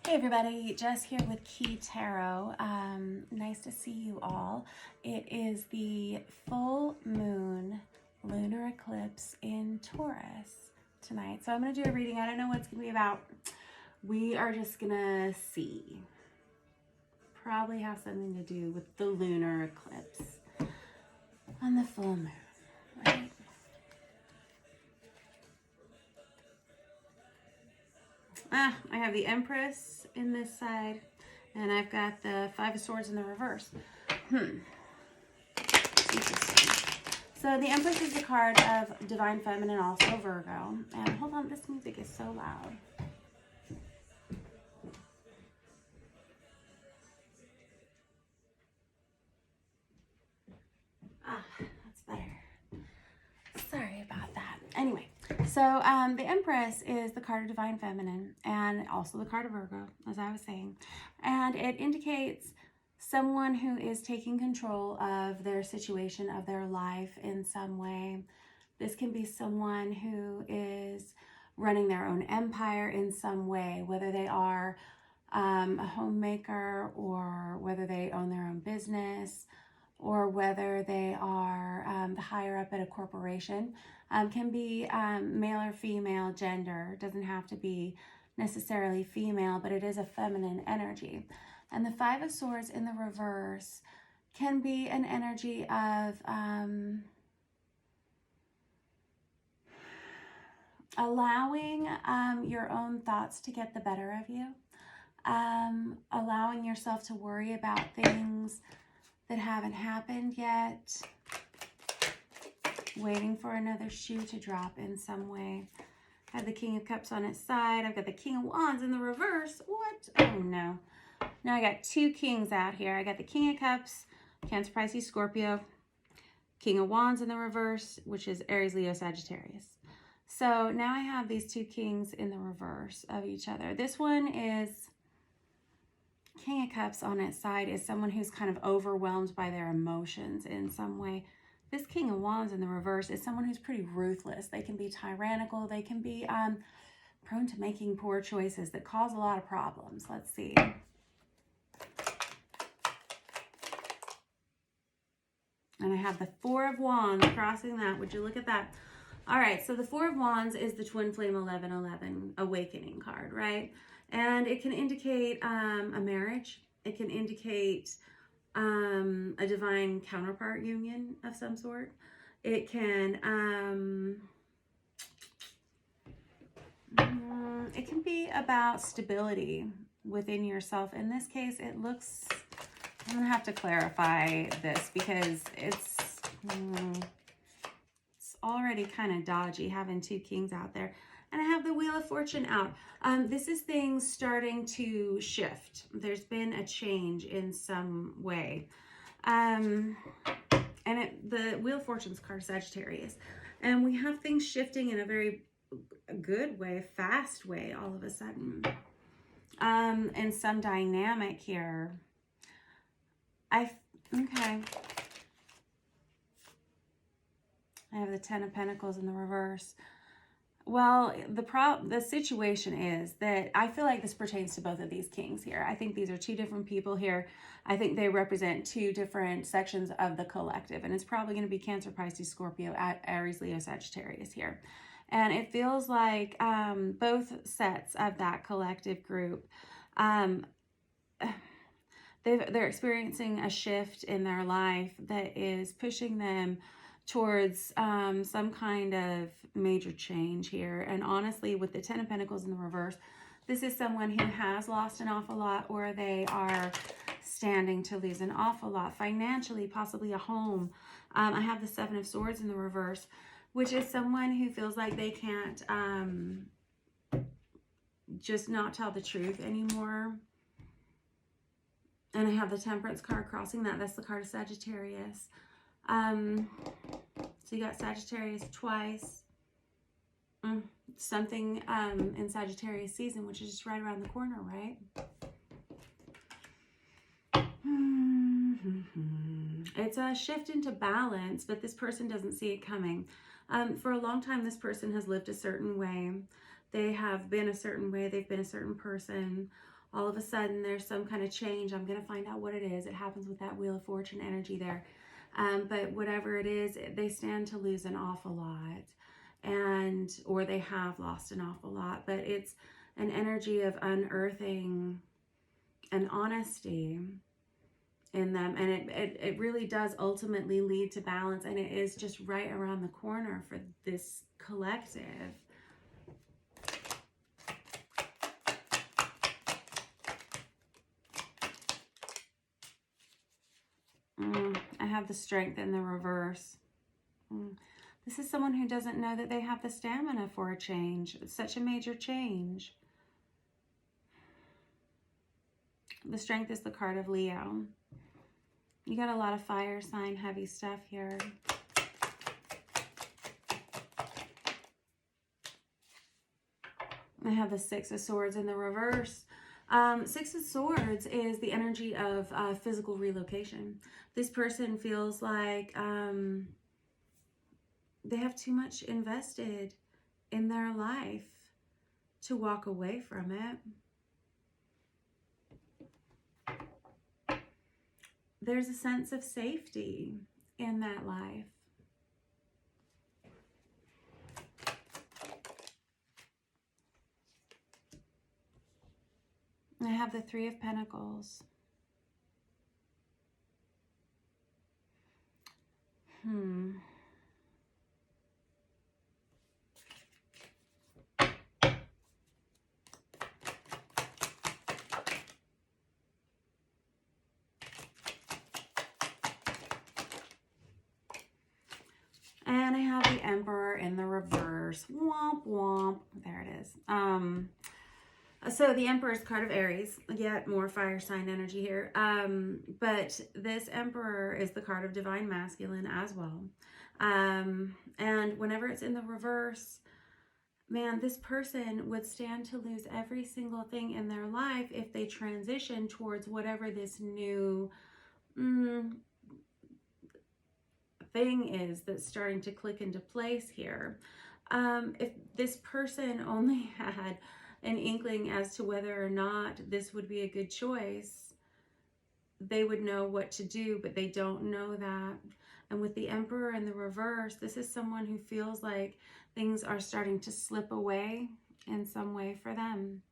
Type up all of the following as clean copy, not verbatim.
Hey everybody, Jess here with Key Tarot. Nice to see you all. It is the full moon lunar eclipse in Taurus tonight. So I'm going to do a reading. I don't know what it's going to be about. We are just going to see. Probably have something to do with the lunar eclipse on the full moon, right? I have the Empress in this side, and I've got the Five of Swords in the reverse. Interesting. So the Empress is the card of Divine Feminine, also Virgo. And hold on, this music is so loud. That's better. Sorry about that. Anyway, so the Empress is the card of Divine Feminine and also the card of Virgo, as I was saying. And it indicates someone who is taking control of their situation, of their life in some way. This can be someone who is running their own empire in some way, whether they are a homemaker or whether they own their own business or whether they are the higher up at a corporation. Can be male or female gender. Doesn't have to be necessarily female, but it is a feminine energy. And the Five of Swords in the reverse can be an energy of allowing your own thoughts to get the better of you, allowing yourself to worry about things that haven't happened yet, waiting for another shoe to drop in some way. I have the King of Cups on its side. I've got the King of Wands in the reverse. What? Oh no. Now I got two kings out here. I got the King of Cups, Cancer, Pisces, Scorpio, King of Wands in the reverse, which is Aries, Leo, Sagittarius. So now I have these two kings in the reverse of each other. This one is King of Cups on its side is someone who's kind of overwhelmed by their emotions in some way. This King of Wands in the reverse is someone who's pretty ruthless. They can be tyrannical. They can be prone to making poor choices that cause a lot of problems. Let's see. And I have the Four of Wands crossing that. Would you look at that? All right, so the Four of Wands is the Twin Flame 1111 awakening card, right? And it can indicate a marriage. It can indicate a divine counterpart union of some sort. It can be about stability within yourself. In this case, it looks, I'm gonna have to clarify this because it's already kind of dodgy having two kings out there. And I have the Wheel of Fortune out. This is things starting to shift. There's been a change in some way. And the Wheel of Fortune's card Sagittarius. And we have things shifting in a very good way, fast way all of a sudden. And some dynamic here. Okay. I have the Ten of Pentacles in the reverse. Well, the situation is that I feel like this pertains to both of these kings here. I think these are two different people here. I think they represent two different sections of the collective. And it's probably going to be Cancer, Pisces, Scorpio, Aries, Leo, Sagittarius here. And it feels like both sets of that collective group, they're experiencing a shift in their life that is pushing them towards some kind of major change here. And honestly, with the Ten of Pentacles in the reverse, this is someone who has lost an awful lot, or they are standing to lose an awful lot financially, possibly a home. I have the Seven of Swords in the reverse, which is someone who feels like they can't just not tell the truth anymore. And I have the Temperance card crossing that. That's the card of Sagittarius. So you got Sagittarius twice. Something in Sagittarius season, which is just right around the corner, right? It's a shift into balance, but this person doesn't see it coming. For a long time, this person has lived a certain way. They have been a certain way. They've been a certain person. all of a sudden there's some kind of change. I'm going to find out what it is. It happens with that Wheel of Fortune energy there. But whatever it is, they stand to lose an awful lot, or they have lost an awful lot. But it's an energy of unearthing and honesty in them, and it really does ultimately lead to balance, and it is just right around the corner for this collective. I have the Strength in the reverse. This is someone who doesn't know that they have the stamina for a change. It's such a major change. The Strength is the card of Leo. You got a lot of fire sign heavy stuff here. I have the Six of Swords in the reverse. Six of Swords is the energy of physical relocation. This person feels like they have too much invested in their life to walk away from it. There's a sense of safety in that life. I have the Three of Pentacles. And I have the Emperor in the reverse. Womp womp. There it is. So the Emperor's card of Aries. Yet more fire sign energy here. But this Emperor is the card of divine masculine as well. And whenever it's in the reverse, man, this person would stand to lose every single thing in their life if they transition towards whatever this new thing is that's starting to click into place here. If this person only had an inkling as to whether or not this would be a good choice, they would know what to do, but they don't know that. And with the Emperor in the reverse, this is someone who feels like things are starting to slip away in some way for them,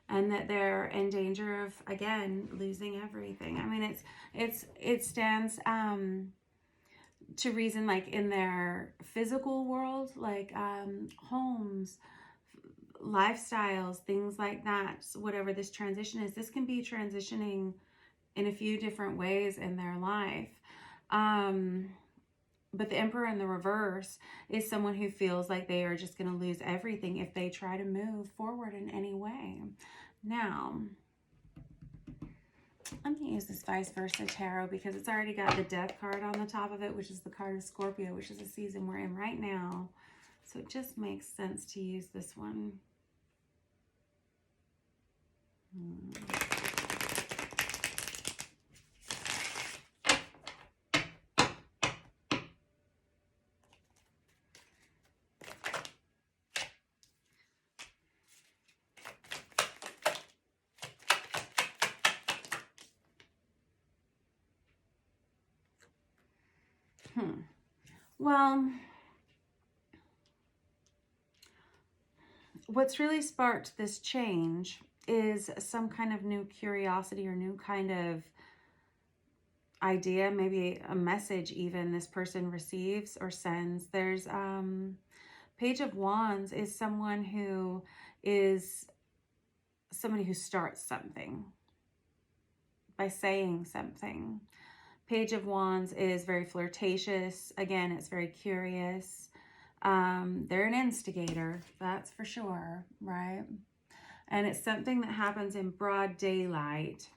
and that they're in danger of, again, losing everything. I mean, it stands to reason, like in their physical world, like homes, lifestyles, things like that. So whatever this transition is, this can be transitioning in a few different ways in their life. But the Emperor in the reverse is someone who feels like they are just going to lose everything if they try to move forward in any way. Now, I'm going to use this Vice Versa Tarot because it's already got the Death card on the top of it, which is the card of Scorpio, which is the season we're in right now. So it just makes sense to use this one. Well, what's really sparked this change is some kind of new curiosity or new kind of idea, maybe a message even this person receives or sends. There's Page of Wands is somebody who starts something by saying something. Page of Wands is very flirtatious. Again, it's very curious. They're an instigator, that's for sure, right? And it's something that happens in broad daylight.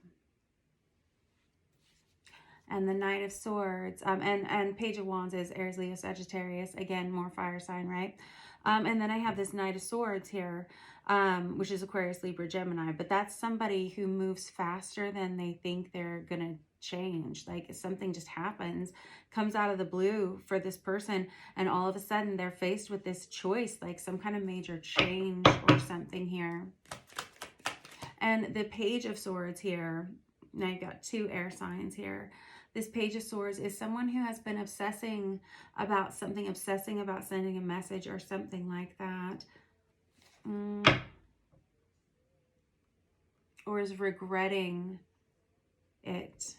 And the Knight of Swords, and Page of Wands is Aries, Leo, Sagittarius. Again, more fire sign, right? And then I have this Knight of Swords here, which is Aquarius, Libra, Gemini. But that's somebody who moves faster than they think they're going to change. Like something just happens, comes out of the blue for this person, and all of a sudden they're faced with this choice, like some kind of major change or something here. And the Page of Swords here, now you've got 2 air signs here. This Page of Swords is someone who has been obsessing about something, obsessing about sending a message or something like that. Or is regretting it.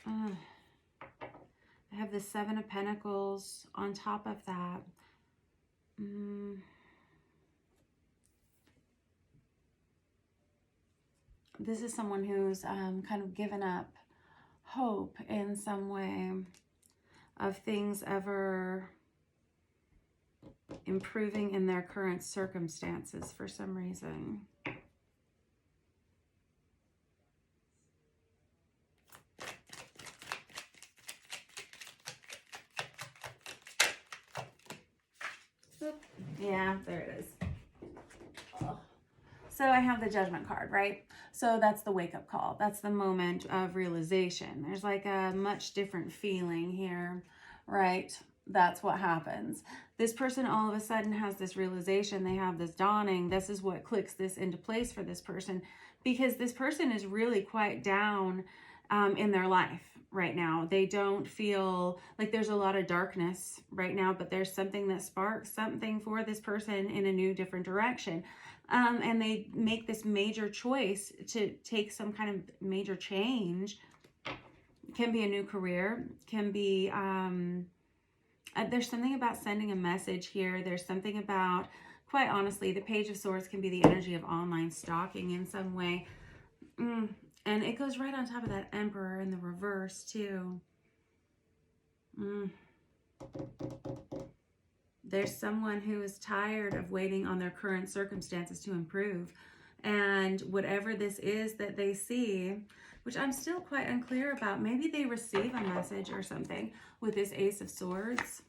I have the 7 of Pentacles on top of that. This is someone who's kind of given up hope in some way of things ever improving in their current circumstances for some reason. Yeah, there it is. So I have the Judgment card, right? So that's the wake-up call. That's the moment of realization. There's like a much different feeling here, right? That's what happens. This person all of a sudden has this realization. They have this dawning. This is what clicks this into place for this person, because this person is really quite down in their life right now. They don't feel like there's a lot of darkness right now, but there's something that sparks something for this person in a new, different direction. And they make this major choice to take some kind of major change. Can be a new career, can be, there's something about sending a message here. There's something about, quite honestly, the Page of Swords can be the energy of online stalking in some way. And it goes right on top of that Emperor in the reverse, too. There's someone who is tired of waiting on their current circumstances to improve. And whatever this is that they see, which I'm still quite unclear about, maybe they receive a message or something with this Ace of Swords.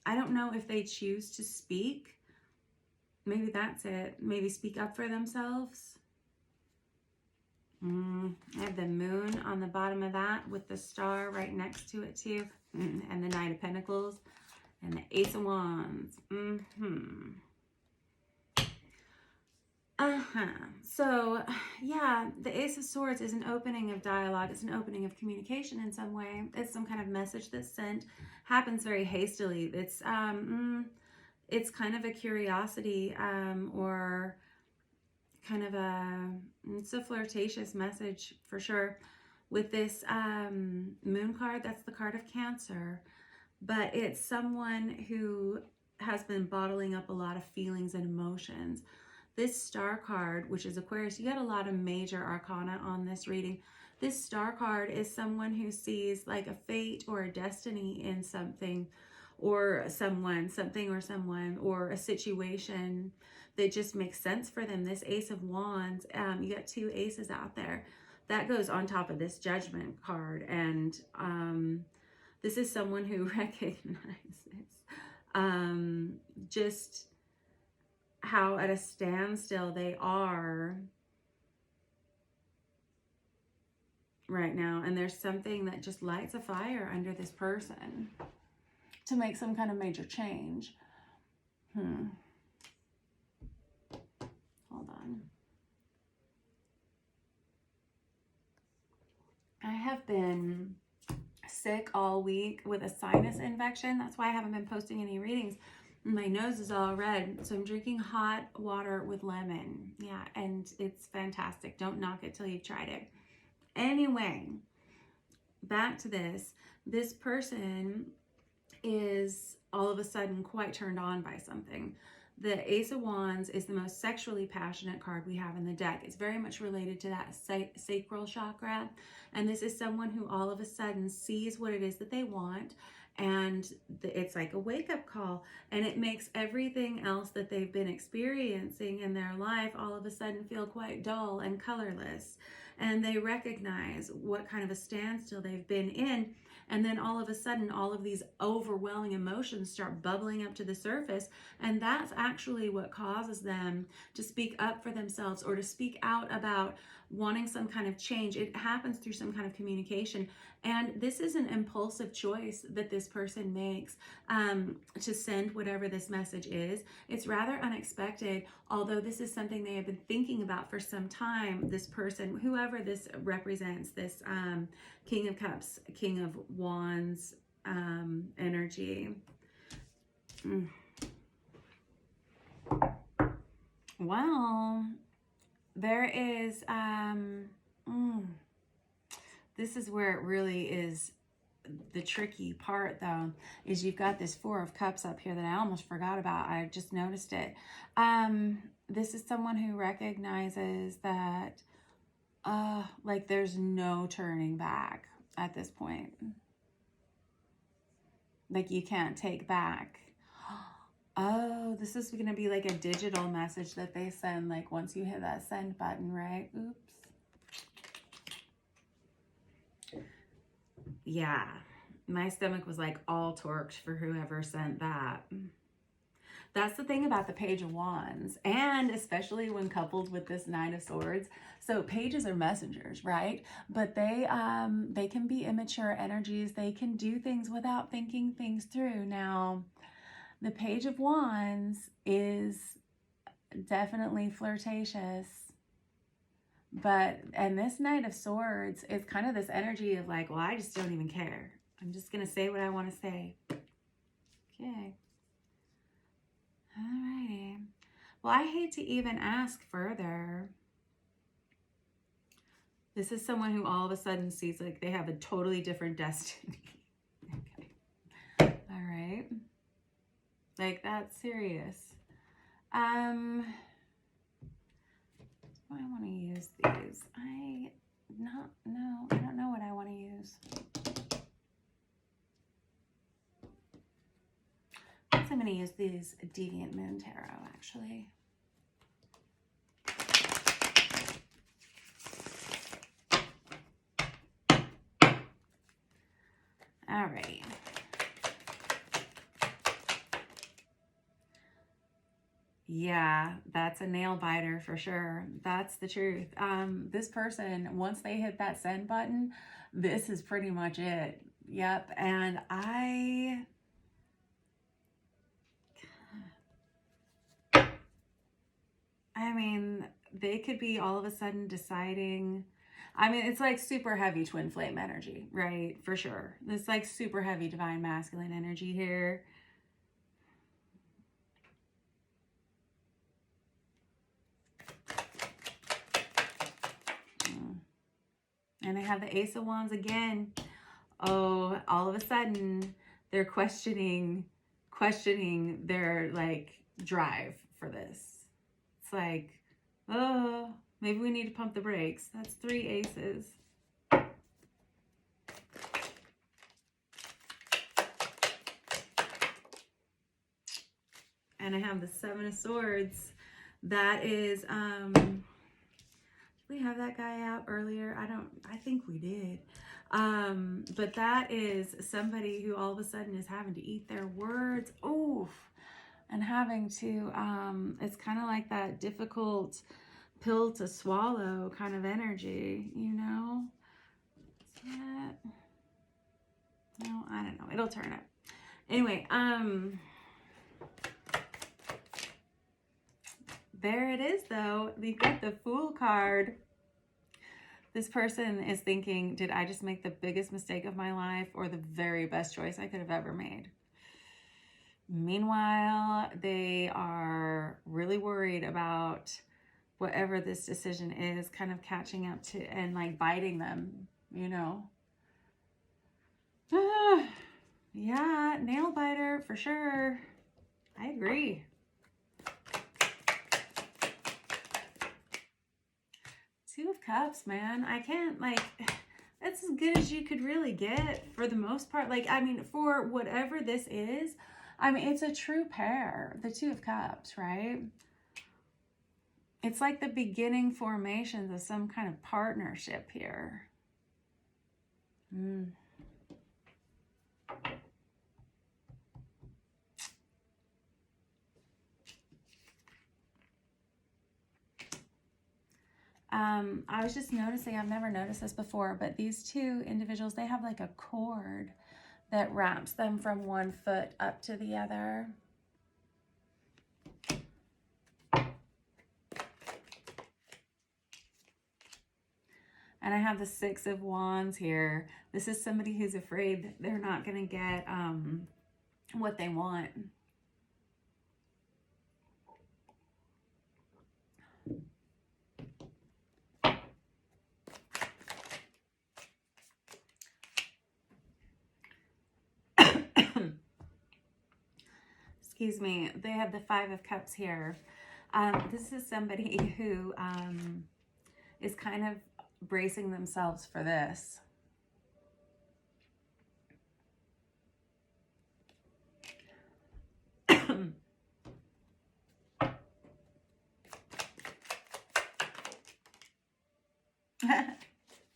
I don't know if they choose to speak. Maybe that's it. Maybe speak up for themselves. I have the Moon on the bottom of that with the star right next to it too. And the Knight of Pentacles and the Ace of Wands. So yeah, the Ace of Swords is an opening of dialogue. It's an opening of communication in some way. It's some kind of message that's sent. Happens very hastily. It's kind of a curiosity or kind of it's a flirtatious message for sure. With this Moon card, that's the card of Cancer. But it's someone who has been bottling up a lot of feelings and emotions. This Star card, which is Aquarius, you got a lot of major arcana on this reading. This Star card is someone who sees like a fate or a destiny in something or someone, something or someone, or a situation that just makes sense for them. This Ace of Wands, you got 2 aces out there. That goes on top of this Judgment card. And this is someone who recognizes just how at a standstill they are right now. And there's something that just lights a fire under this person to make some kind of major change. Hold on. I have been sick all week with a sinus infection. That's why I haven't been posting any readings. My nose is all red, so I'm drinking hot water with lemon. Yeah, and it's fantastic. Don't knock it till you've tried it. Anyway, back to this. This person is all of a sudden quite turned on by something. The Ace of Wands is the most sexually passionate card we have in the deck. It's very much related to that sacral chakra. And this is someone who all of a sudden sees what it is that they want. And it's like a wake-up call. And it makes everything else that they've been experiencing in their life all of a sudden feel quite dull and colorless. And they recognize what kind of a standstill they've been in. And then all of a sudden, all of these overwhelming emotions start bubbling up to the surface. And that's actually what causes them to speak up for themselves or to speak out about wanting some kind of change. It happens through some kind of communication. And this is an impulsive choice that this person makes to send whatever this message is. It's rather unexpected, although this is something they have been thinking about for some time. This person, whoever this represents, this King of Cups, King of Wands energy. Well, there is, this is where it really is the tricky part, though, is you've got this Four of Cups up here that I almost forgot about. I just noticed it. This is someone who recognizes that, like, there's no turning back at this point. Like, you can't take back. Oh, this is going to be like a digital message that they send, like, once you hit that send button, right? Oops. Yeah, my stomach was like all torqued for whoever sent that. That's the thing about the Page of Wands, and especially when coupled with this Nine of Swords. So pages are messengers, right? But they can be immature energies. They can do things without thinking things through. Now, the Page of Wands is definitely flirtatious. But, and this Knight of Swords is kind of this energy of like, well, I just don't even care. I'm just going to say what I want to say. Okay. Alrighty. Well, I hate to even ask further. This is someone who all of a sudden sees like they have a totally different destiny. Okay. All right. Like, that's serious. I want to use these. I don't know what I want to use. I guess I'm going to use these Deviant Moon Tarot, actually. Alrighty. Yeah, that's a nail biter for sure. That's the truth. This person, once they hit that send button, this is pretty much it. Yep. And I mean, they could be all of a sudden deciding, I mean, it's like super heavy twin flame energy, right? For sure. It's like super heavy divine masculine energy here. And I have the Ace of Wands again. Oh, all of a sudden they're questioning their like drive for this. It's like, oh, maybe we need to pump the brakes. That's 3 aces. And I have the 7 of Swords. That is, did we have that guy out earlier? I think we did. But that is somebody who all of a sudden is having to eat their words. Oof. And having to, it's kind of like that difficult pill to swallow kind of energy, you know? No, I don't know. It'll turn up. Anyway, there it is, though. You got the Fool card. This person is thinking, did I just make the biggest mistake of my life or the very best choice I could have ever made? Meanwhile, they are really worried about whatever this decision is kind of catching up to and like biting them, you know? Yeah, nail biter for sure. I agree. Two of Cups, man. I can't, like, that's as good as you could really get for the most part. Like, I mean, for whatever this is, I mean, it's a true pair, the Two of Cups, right? It's like the beginning formations of some kind of partnership here. I was just noticing, I've never noticed this before, but these two individuals, they have like a cord that wraps them from one foot up to the other. And I have the Six of Wands here. This is somebody who's afraid that they're not going to get what they want. Excuse me. They have the Five of Cups here. This is somebody who is kind of bracing themselves for this.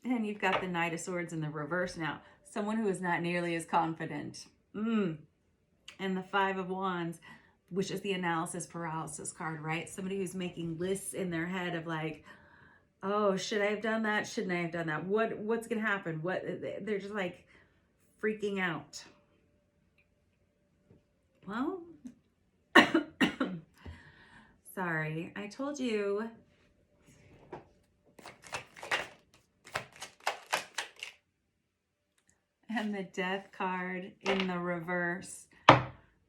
And you've got the Knight of Swords in the reverse now. Someone who is not nearly as confident. And the Five of Wands, which is the analysis paralysis card, right? Somebody who's making lists in their head of like, oh, should I have done that? Shouldn't I have done that? What's going to happen? They're just like freaking out. Well, sorry, I told you. And the Death card in the reverse.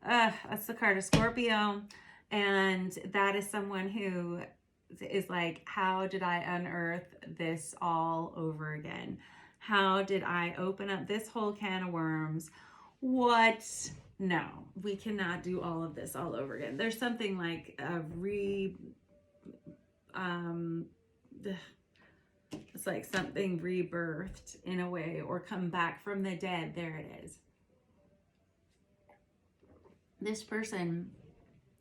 That's the card of Scorpio. And that is someone who is like, how did I unearth this all over again? How did I open up this whole can of worms? What? No, we cannot do all of this all over again. There's something like a it's like something rebirthed in a way, or come back from the dead. There it is. This person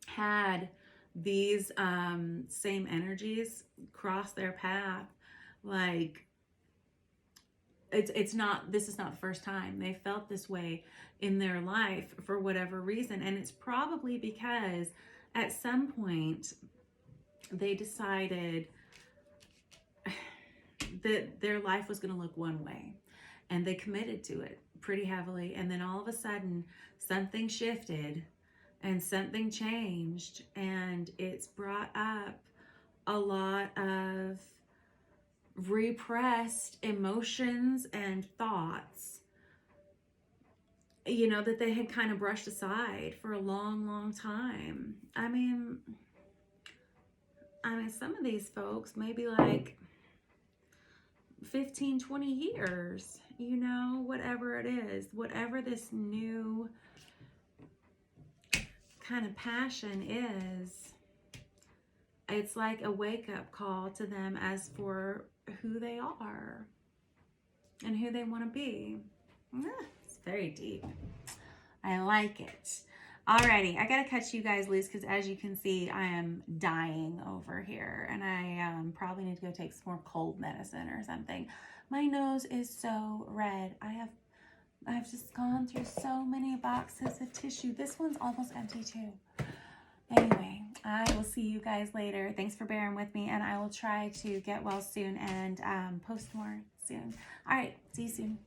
had these same energies cross their path. Like, it's not, this is not the first time they felt this way in their life for whatever reason. And it's probably because at some point they decided that their life was going to look one way, and they committed to it pretty heavily. And then all of a sudden something shifted and something changed, and it's brought up a lot of repressed emotions and thoughts, you know, that they had kind of brushed aside for a long, long time. I mean, some of these folks, maybe like 15, 20 years, you know, whatever it is, whatever this new kind of passion is, it's like a wake-up call to them as for who they are and who they want to be. It's very deep. I like it. Alrighty, I gotta cut you guys loose because, as you can see, I am dying over here, and I probably need to go take some more cold medicine or something. My nose is so red. I've just gone through so many boxes of tissue. This one's almost empty too. Anyway, I will see you guys later. Thanks for bearing with me, and I will try to get well soon and post more soon. All right, see you soon.